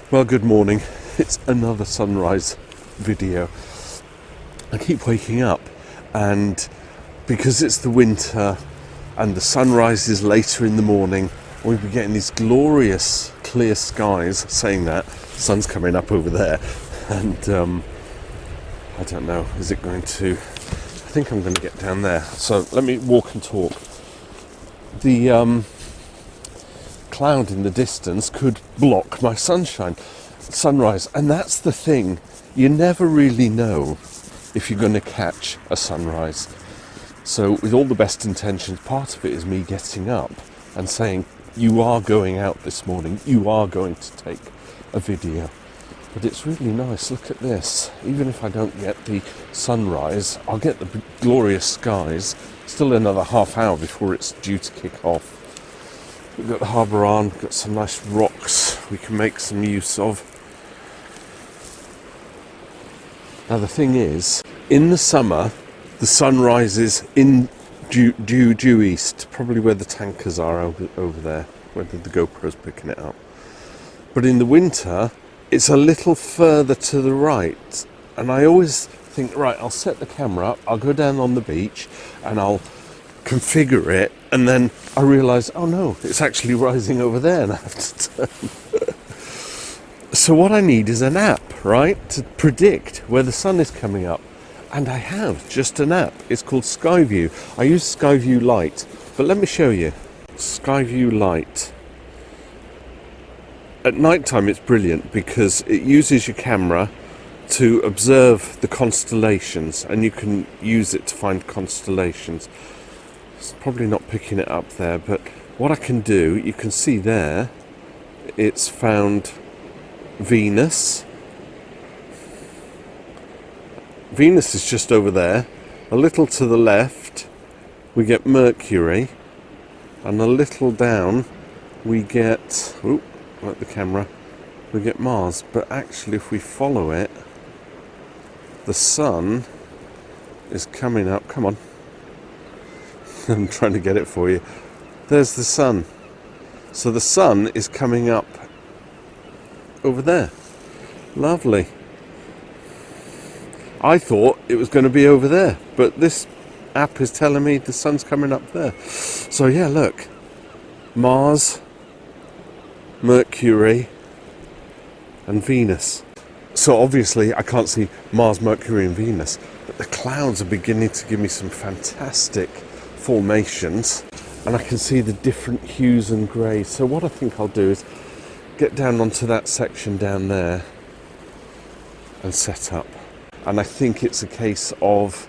Well, good morning. It's another sunrise video. I keep waking up, and because it's the winter and the sunrise is later in the morning, we'll be getting these glorious clear skies. Saying that, the sun's coming up over there, and I don't know, is it going to... I think I'm going to get down there. So let me walk and talk. The cloud in the distance could block my sunrise, and that's the thing. You never really know if you're going to catch a sunrise. So with all the best intentions, part of it is me getting up and saying, you are going out this morning, you are going to take a video. But it's really nice. Look at this. Even if I don't get the sunrise, I'll get the glorious skies. Still another half hour before it's due to kick off. We've got the harbour on, we've got some nice rocks we can make some use of. Now the thing is, in the summer, the sun rises in due east, probably where the tankers are over there, where the GoPro's picking it up. But in the winter, it's a little further to the right. And I always think, right, I'll set the camera up, I'll go down on the beach, and I'll configure it, and then I realise, oh no, it's actually rising over there, and I have to turn. So what I need is an app, right, to predict where the sun is coming up. And I have just an app. It's called Skyview. I use Skyview Lite, but let me show you. Skyview Lite. At night time it's brilliant because it uses your camera to observe the constellations, and you can use it to find constellations. It's probably not picking it up there, but what I can do, you can see there, it's found Venus. Venus is just over there. A little to the left we get Mercury, and a little down we get, like the camera, we get Mars. But actually if we follow it, the sun is coming up. Come on. I'm trying to get it for you. There's the sun. So the sun is coming up over there. Lovely. I thought it was going to be over there, but this app is telling me the sun's coming up there. So yeah, look. Mars, Mercury, and Venus. So obviously I can't see Mars, Mercury, and Venus, but the clouds are beginning to give me some fantastic formations, and I can see the different hues and greys. So what I think I'll do is get down onto that section down there and set up. And I think it's a case of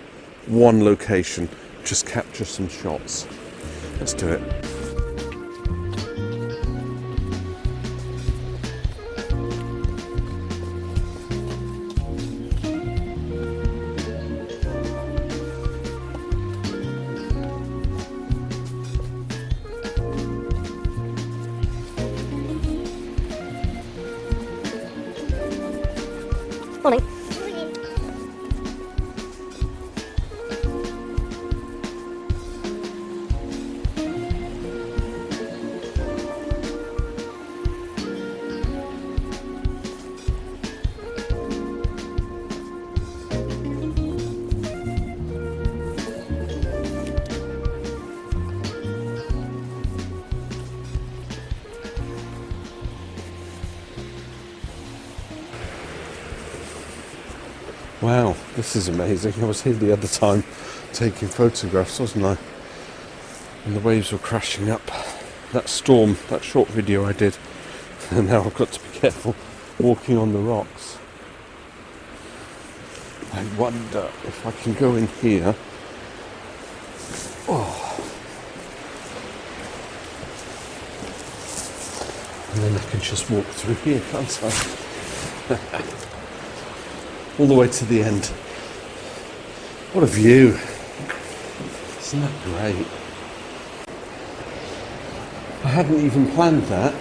one location, just capture some shots. Let's do it. Morning. Wow, this is amazing. I was here the other time taking photographs, wasn't I? And the waves were crashing up. That storm, that short video I did. And now I've got to be careful walking on the rocks. I wonder if I can go in here. Oh. And then I can just walk through here, can't I? All the way to the end. What a view. Isn't that great? I hadn't even planned that.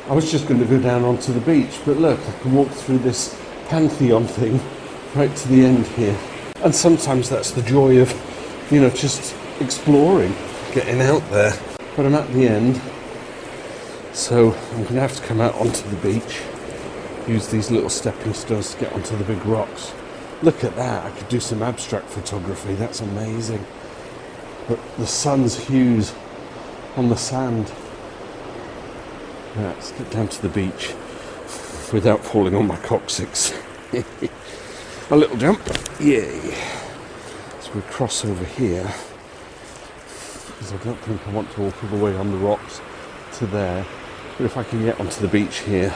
I was just going to go down onto the beach, but look, I can walk through this Pantheon thing right to the end here. And sometimes that's the joy of, just exploring, getting out there. But I'm at the end, so I'm going to have to come out onto the beach use these little stepping stones to get onto the big rocks. Look at that, I could do some abstract photography, that's amazing. But the sun's hues on the sand. Right, let's get down to the beach without falling on my coccyx. A little jump, yay. So we cross over here, because I don't think I want to walk all the way on the rocks to there. But if I can get onto the beach here,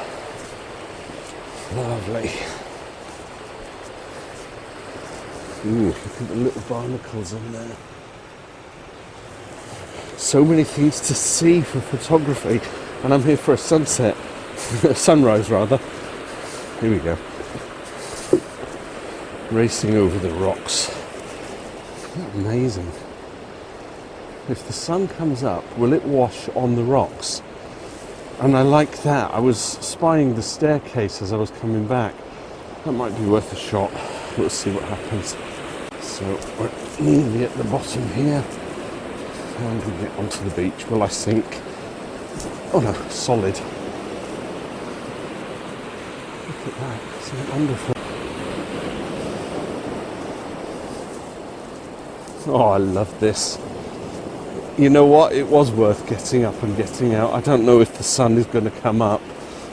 lovely. Ooh, look at the little barnacles in there. So many things to see for photography, and I'm here for a sunset, sunrise rather. Here we go. Racing over the rocks. Amazing. If the sun comes up, will it wash on the rocks? And I like that. I was spying the staircase as I was coming back. That might be worth a shot. Let's see what happens. So we're nearly at the bottom here. And we get onto the beach. Will I sink? Oh no, solid. Look at that. Isn't it wonderful? Oh, I love this. You know what? It was worth getting up and getting out. I don't know if the sun is going to come up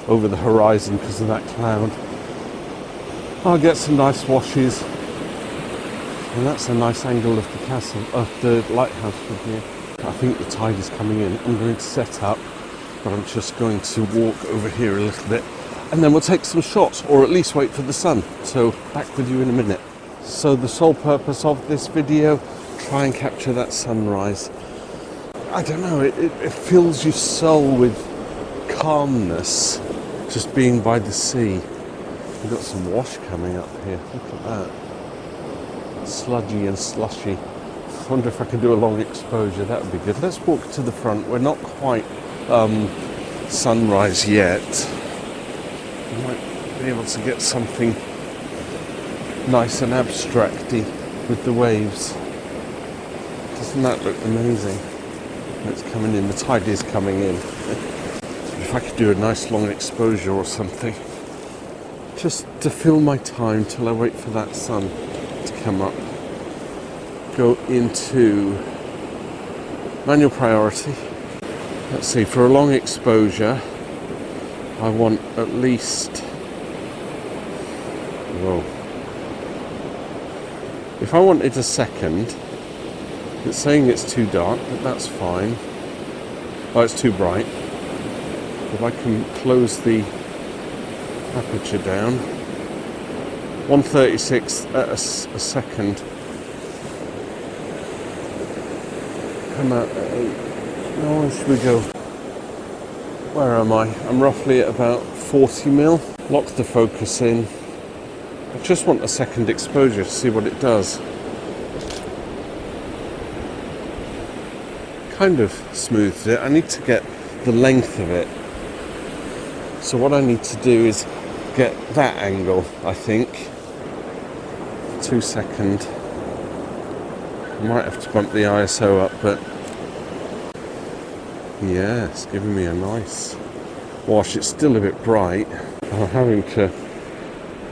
over the horizon because of that cloud. I'll get some nice washes. And that's a nice angle of the castle, of the lighthouse from here. I think the tide is coming in. I'm going to set up, but I'm just going to walk over here a little bit. And then we'll take some shots, or at least wait for the sun. So back with you in a minute. So the sole purpose of this video, try and capture that sunrise. I don't know, it fills your soul with calmness, just being by the sea. We've got some wash coming up here, look at that. Sludgy and slushy. I wonder if I can do a long exposure, that would be good. Let's walk to the front. We're not quite sunrise yet. We might be able to get something nice and abstracty with the waves. Doesn't that look amazing? It's coming in, the tide is coming in. If I could do a nice long exposure or something, just to fill my time till I wait for that sun to come up. Go into manual priority. Let's see, for a long exposure, I want at least, whoa. If I wanted a second, it's saying it's too dark, but that's fine. Oh, it's too bright. If I can close the aperture down. 136 at a second. Come out at 8. Now where should we go? Where am I? I'm roughly at about 40 mil. Lock the focus in. I just want a second exposure to see what it does. Kind of smoothed it. I need to get the length of it. So what I need to do is get that angle, I think. 2 seconds. I might have to bump the ISO up, but yeah, it's giving me a nice wash. It's still a bit bright. I'm having to,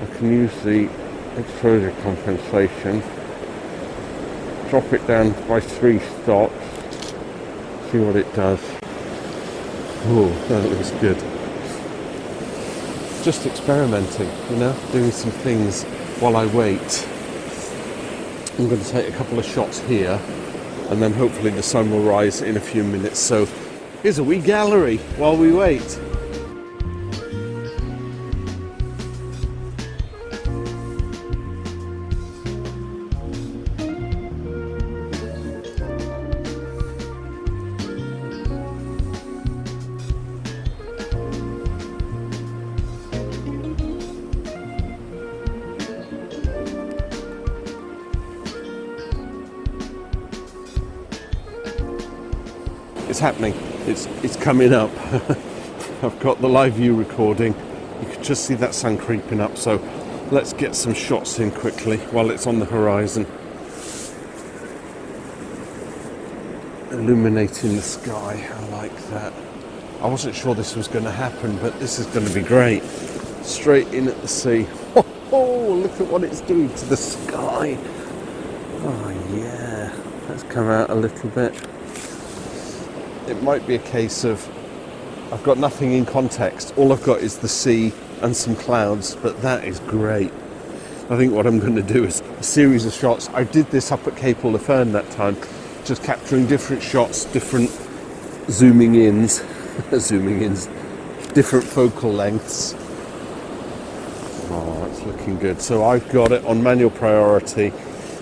I can use the exposure compensation, drop it down by 3 stops, see what it does. Oh, that looks good. Just experimenting, you know, doing some things while I wait. I'm going to take a couple of shots here, and then hopefully the sun will rise in a few minutes. So here's a wee gallery while we wait. It's happening. It's coming up. I've got the live view recording. You can just see that sun creeping up. So let's get some shots in quickly while it's on the horizon. Illuminating the sky. I like that. I wasn't sure this was going to happen, but this is going to be great. straight in at the sea. Oh, look at what it's doing to the sky. Oh yeah, let's come out a little bit. It might be a case of I've got nothing in context. All I've got is the sea and some clouds, but that is great. I think what I'm going to do is a series of shots. I did this up at Cape Fern that time, just capturing different shots, different zooming ins, different focal lengths. Oh, it's looking good. So I've got it on manual priority.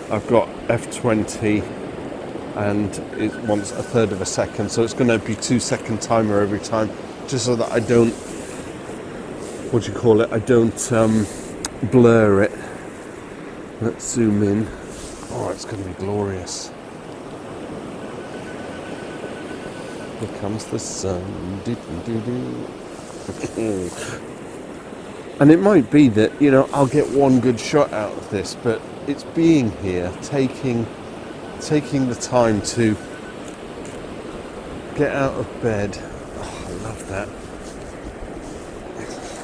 I've got F20 and it wants a third of a second. So it's going to be 2-second timer every time, just so that I don't, I don't blur it. Let's zoom in. Oh, it's going to be glorious. Here comes the sun. And it might be that, I'll get one good shot out of this, but it's being here, taking the time to get out of bed. Oh, I love that.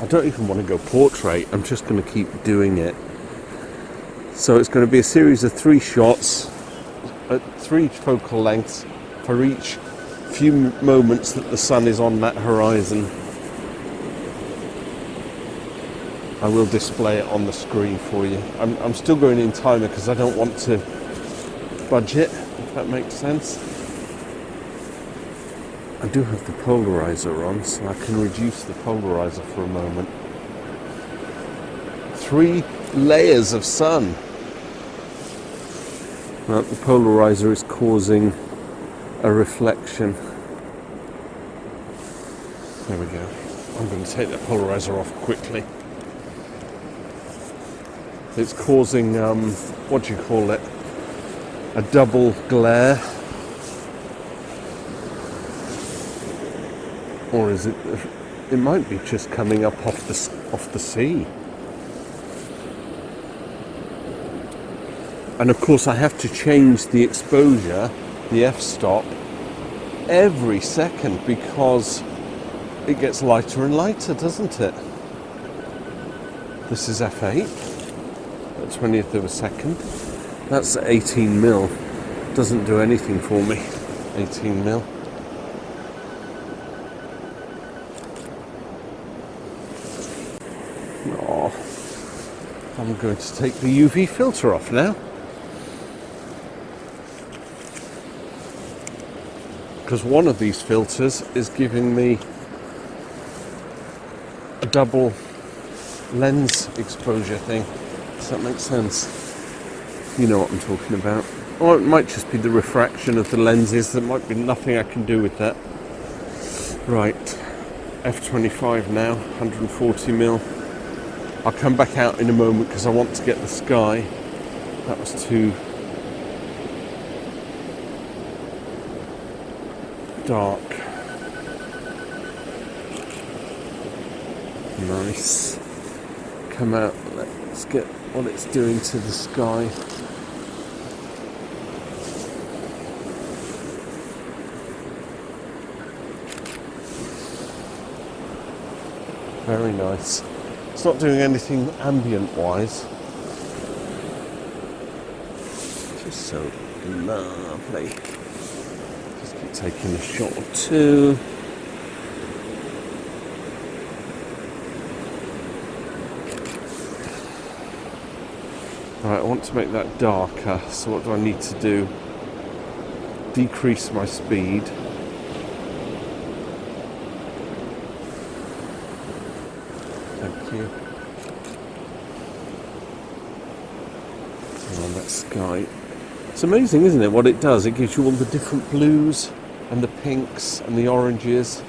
I don't even want to go portrait. I'm just going to keep doing it. So it's going to be a series of 3 shots at 3 focal lengths for each few moments that the sun is on that horizon. I will display it on the screen for you. I'm still going in timer because I don't want to budge it, if that makes sense. I do have the polarizer on, so I can reduce the polarizer for a moment. 3 layers of sun. Well, the polarizer is causing a reflection. There we go. I'm going to take the polarizer off quickly. It's causing, a double glare. Or is it might be just coming up off the sea. And of course I have to change the exposure, the f-stop, every second because it gets lighter and lighter, doesn't it? This is f8, at 20th of a second. That's 18 mil. Doesn't do anything for me, 18 mil. Oh, I'm going to take the UV filter off now. Because one of these filters is giving me a double lens exposure thing. Does that make sense? You know what I'm talking about. Or it might just be the refraction of the lenses. There might be nothing I can do with that. Right, f25 now, 140 mil. I'll come back out in a moment because I want to get the sky. That was too dark. Nice. Come out, let's get what it's doing to the sky. Very nice. It's not doing anything ambient wise. Just so lovely. Just keep taking a shot or two. Right, I want to make that darker, so what do I need to do? Decrease my speed. Thank you. And on that sky. It's amazing, isn't it, what it does? It gives you all the different blues and the pinks and the oranges.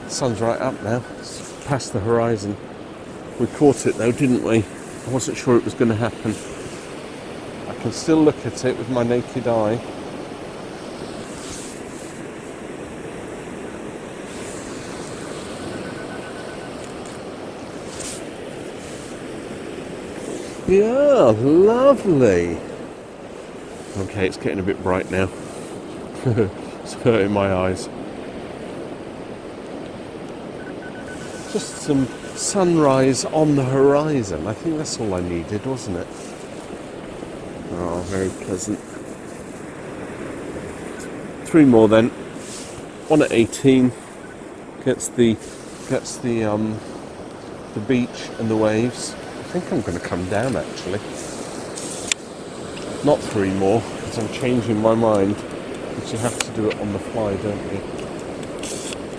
The sun's right up now. It's past the horizon. We caught it though, didn't we? I wasn't sure it was going to happen. I can still look at it with my naked eye. Yeah, lovely. Okay, it's getting a bit bright now. It's hurting my eyes. Just some sunrise on the horizon. I think that's all I needed, wasn't it? Oh, very pleasant. 3 more then. One at 18 gets the beach and the waves. I think I'm going to come down actually. Not 3 more because I'm changing my mind. Because you have to do it on the fly, don't you?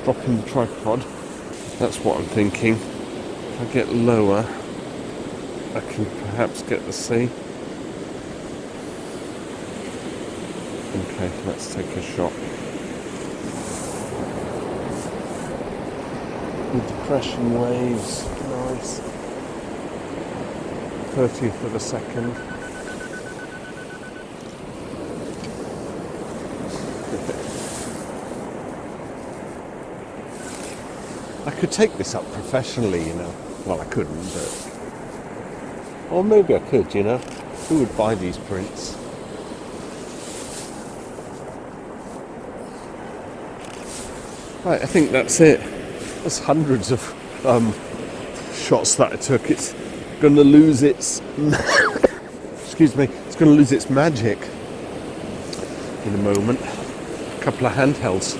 Dropping the tripod. That's what I'm thinking. If I get lower, I can perhaps get the sea. Okay, let's take a shot. The depression waves, nice. 30th of a second. I could take this up professionally, you know. Well, I couldn't, but... Or maybe I could, you know. Who would buy these prints? Right, I think that's it. There's hundreds of shots that I took. It's going to lose its... excuse me. It's going to lose its magic in a moment. A couple of handhelds.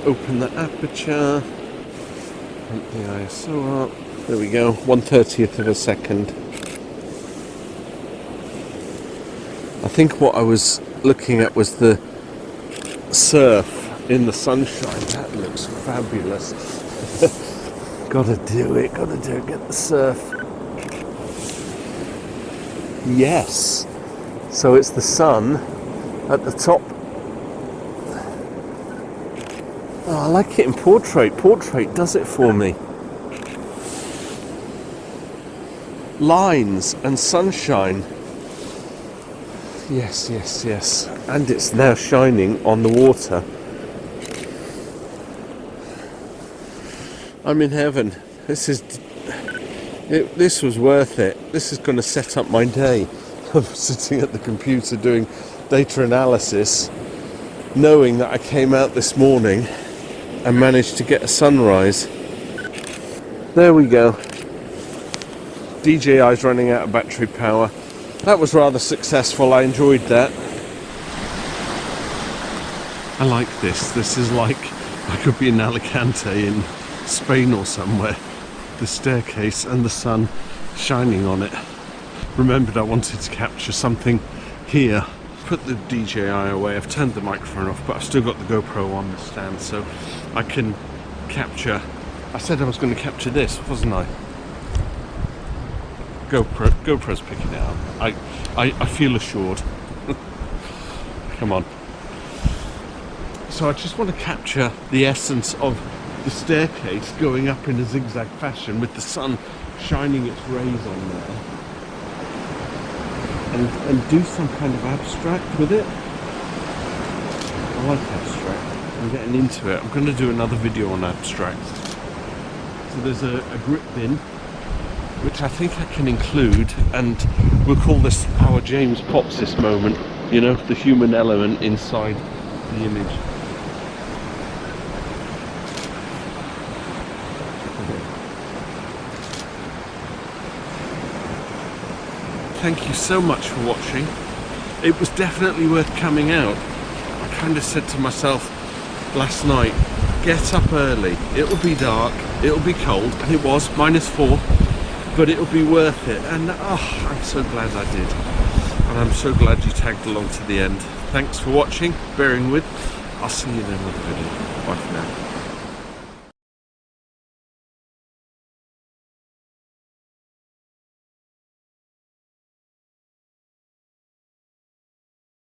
Open the aperture. Pump the ISO up. There we go. 1/30th of a second. I think what I was looking at was the surf in the sunshine. That looks fabulous. Gotta do it, get the surf. Yes. So it's the sun at the top. Oh, I like it in portrait. Portrait does it for me. Lines and sunshine. Yes, yes, yes. And it's now shining on the water. I'm in heaven. This was worth it. This is going to set up my day. I'm sitting at the computer doing data analysis, knowing that I came out this morning and managed to get a sunrise. There we go. DJI's running out of battery power. That was rather successful. I enjoyed that. I like this. This is like I could be in Alicante in Spain or somewhere. The staircase and the sun shining on it. Remembered I wanted to capture something here. Put the DJI away. I've turned the microphone off, but I've still got the GoPro on the stand, so I can capture. I said I was going to capture this, wasn't I? GoPro's picking it up. I feel assured. Come on. So I just want to capture the essence of the staircase going up in a zigzag fashion with the sun shining its rays on there. And do some kind of abstract with it. I like abstract. I'm getting into it. I'm going to do another video on abstract. So there's a grip bin, which I think I can include, and we'll call this our James Popsis moment, you know, the human element inside the image. Thank you so much for watching. It was definitely worth coming out. I kind of said to myself last night, get up early, it'll be dark, it'll be cold, and it was -4. But it'll be worth it, and I'm so glad I did, and I'm so glad you tagged along to the end. Thanks for watching, bearing with. I'll see you in another video. Bye for now.